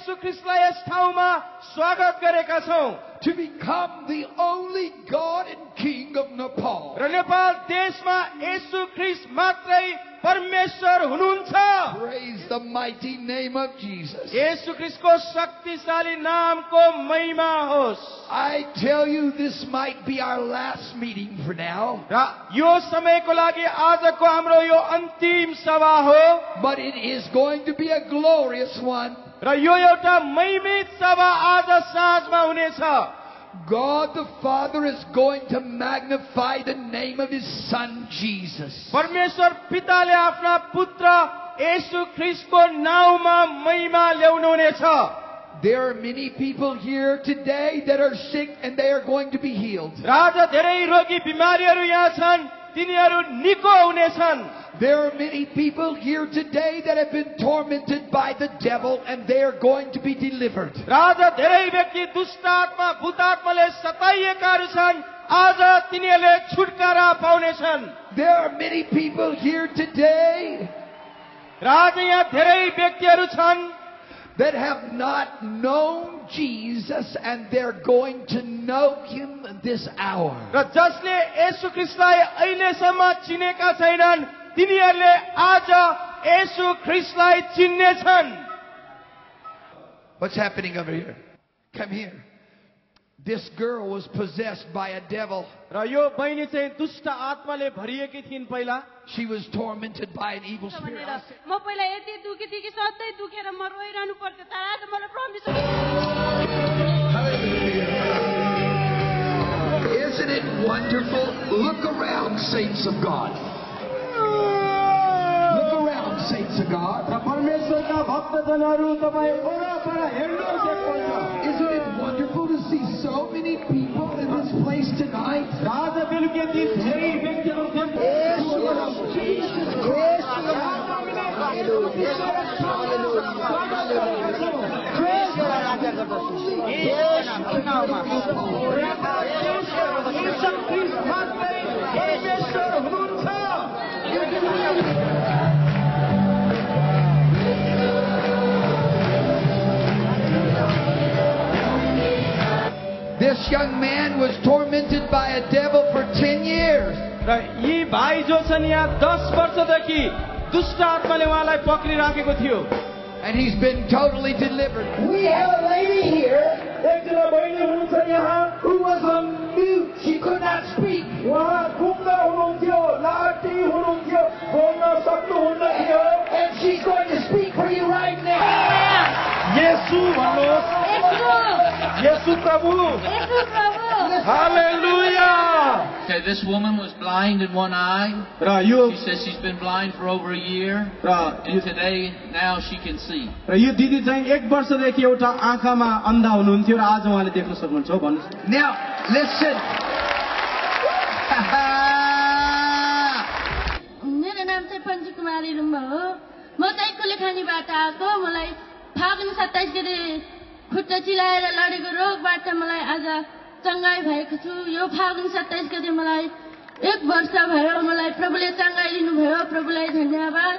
येशू ख्रीष्टलाई yes ठाउँमा स्वागत गरेका छौं to become the only God and King of Nepal. र नेपाल देशमा येशू ख्रीष्ट मात्रै परमेश्वर हुनुहुन्छ Praise the mighty name of Jesus. येशू ख्रीष्टको शक्तिशाली नामको महिमा होस् I tell you, this might be our last meeting for now. र यो समयको लागि आजको हाम्रो यो अन्तिम सभा हो But it is going to be a glorious one. र यो एउटा महिमित सभा आज साँझमा हुनेछ God the Father is going to magnify the name of His Son Jesus. परमेश्वर पिताले आफ्ना पुत्र येशू ख्रीष्टको नाउँमा महिमा ल्याउनु हुनेछ There are many people here today that are sick and they are going to be healed. राजा धेरै रोगी बिमारीहरू यहाँ छन् तिनीहरू निको हुनेछन् There are many people here today that have been tormented by the devil and they are going to be delivered. राजा धेरै व्यक्ति दुष्ट आत्मा भूत आत्माले सताइएकाहरू छन् आज तिनीहरूले छुटकारा पाउनेछन् There are many people here today राजा यहाँ धेरै व्यक्तिहरू छन् that have not known Jesus and they're going to know Him this hour. र जसले येशू ख्रीष्टलाई अहिलेसम्म चिनेका छैनन् तिनीहरूले आज येशू ख्रीष्टलाई चिन्नेछन् What's happening over here? Come here. This girl was possessed by a devil. र यो बहिनी चाहिँ दुष्ट आत्माले भरिएकी थिइन् पहिला She was tormented by an evil spirit. म पहिला यति दुखी थिएँ कि सधैँ दुखेर म रोइरहनु पर्थ्यो तर आज मलाई परमेश्वर Isn't it wonderful? Look around, saints of God. Look around, saints of God. परमेश्वरका भक्तजनहरू तपाई वरपर हेर्नुहोस् एकपल्ट Isn't it wonderful to see so many people in this place tonight? आज बेलुकी दिन धेरै व्यक्तिहरू छन् This young man was tormented by a devil for 10 years. र यी भाइ जो छन् यहाँ 10 वर्षदेखि दुष्ट आत्माले उहाँलाई पक्रिराखेको थियो And he's been totally delivered. We have a lady here एकजना बहिनी हुनुहुन्छ यहाँ who was on mute. She could not speak. उहाँ गुम्ब हुनुहुन्थ्यो लाटी हुनुहुन्थ्यो बोल्न सक्नुहुन्न थियो And she's going to speak for you right now. Yeshu भन्नुहोस् येशू प्रभु hallelujah Okay, this woman was blind in one eye. र यो She says she's been blind for over a year. र And today, now she can see. र यो दिदी चाहिँ 1 वर्षदेखि एउटा आँखामा अन्धा हुनुहुन्थ्यो र आज उहाँले देख्न सक्नुहुन्छ भन्नुहोस् Now, listen. मेरो नाम चाहिँ पञ्चु कुमारी रुम्बा हो म चाहिँ कुलेखानीबाट आएको मलाई फागुन 27 गते खुट्टा चिलाएर लडेको रोगबाट मलाई आज चङ्गाई भएको छु यो फागुन 27 गते मलाई 1 वर्ष भयो मलाई प्रभुले चङ्गाई दिनुभयो प्रभुलाई धन्यवाद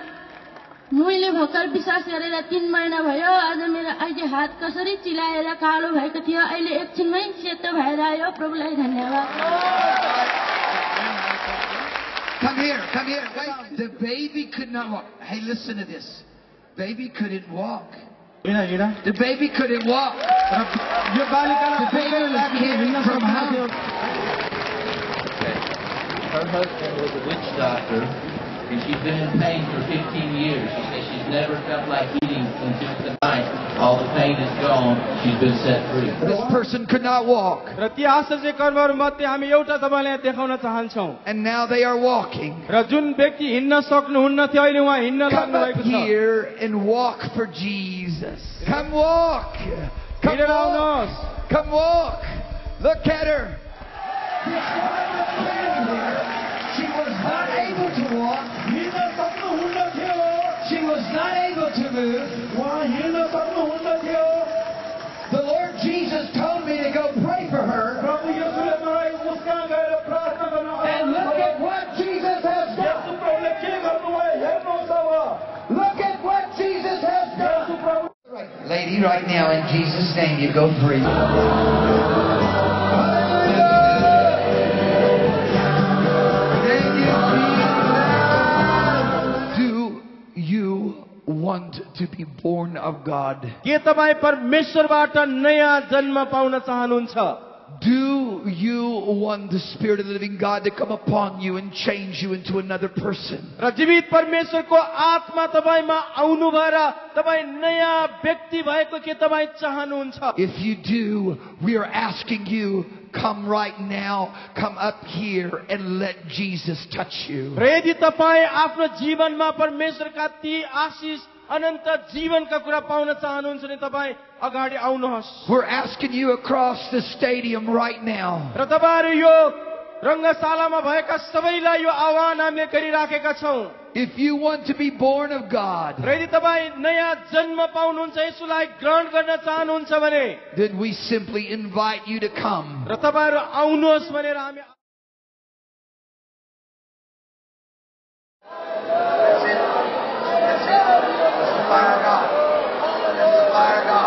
मैले भर्खर विश्वास गरेर 3 महिना भयो आज मेरो अहिले हात कसरी चिलाएर कालो भएको थियो अहिले एकछिनमै सेतो भएर आयो प्रभुलाई धन्यवाद Come here, come here. Wait. The baby could not walk. Hey, listen to this. Baby couldn't walk. The baby couldn't walk. Yo बालिकालाई The baby came from home. Her husband was a witch doctor, and she's been in pain for 15 years. She says she's never felt like eating until tonight. All the pain is gone. She's been set free. This person could not walk. र ती आश्चर्य कर्महरू मध्ये हामी एउटा तपाईलाई देखाउन चाहन्छौं And now they are walking. र जुन व्यक्ति हिँड्न सक्नुहुन्न थियो अहिले उहाँ हिँड्न Come लाग्नु up भएको छ here and walk for Jesus. Come walk. Come हिँडेर walk. आउनुहोस् Come walk. Look at her. She was not able to walk. हिँड्न सक्नुहुन्न थियो She was not able to move. उहाँ हिँड्न सक्नुहुन्न थियो The Lord Jesus told me to go pray for her. प्रभु येशूले मलाई उसका गएर प्रार्थना गर्न And look at what Jesus has Yeshu done. प्रभुले के गर्नुभयो हेर्नुहोस् अब Look at what Jesus has Yeshu done. Prabhu Right. Lay lady right now in Jesus' name. You go free. Do you want to be born of God? के तपाईँ परमेश्वरबाट नयाँ जन्म pound चाहनुहुन्छ? Do you want the Spirit of the living God to come upon you and change you into another person? र जीवित परमेश्वरको आत्मा तपाईमा आउनु भएर तपाई नयाँ व्यक्ति भएको के तपाई चाहनुहुन्छ? If you do, we are asking you, come right now, come up here and let Jesus touch you. र यदि तपाई आफ्नो जीवनमा परमेश्वरका ती आशीष अनन्त जीवनका कुरा पाउन चाहनुहुन्छ भने तपाई अगाडि आउनुहोस्. We're asking you across the stadium right now. र तपाईहरु यो रंगशालामा भएका सबैलाई यो आह्वान हामीले गरिराखेका छौं. If you want to be born of God, र यदि तपाई नयाँ जन्म पाउनुहुन्छ, येशूलाई ग्रहण गर्न चाहनुहुन्छ भने, then we simply invite you to come. र तपाईहरु आउनुहोस् भनेर हामी Fire God. Fire God.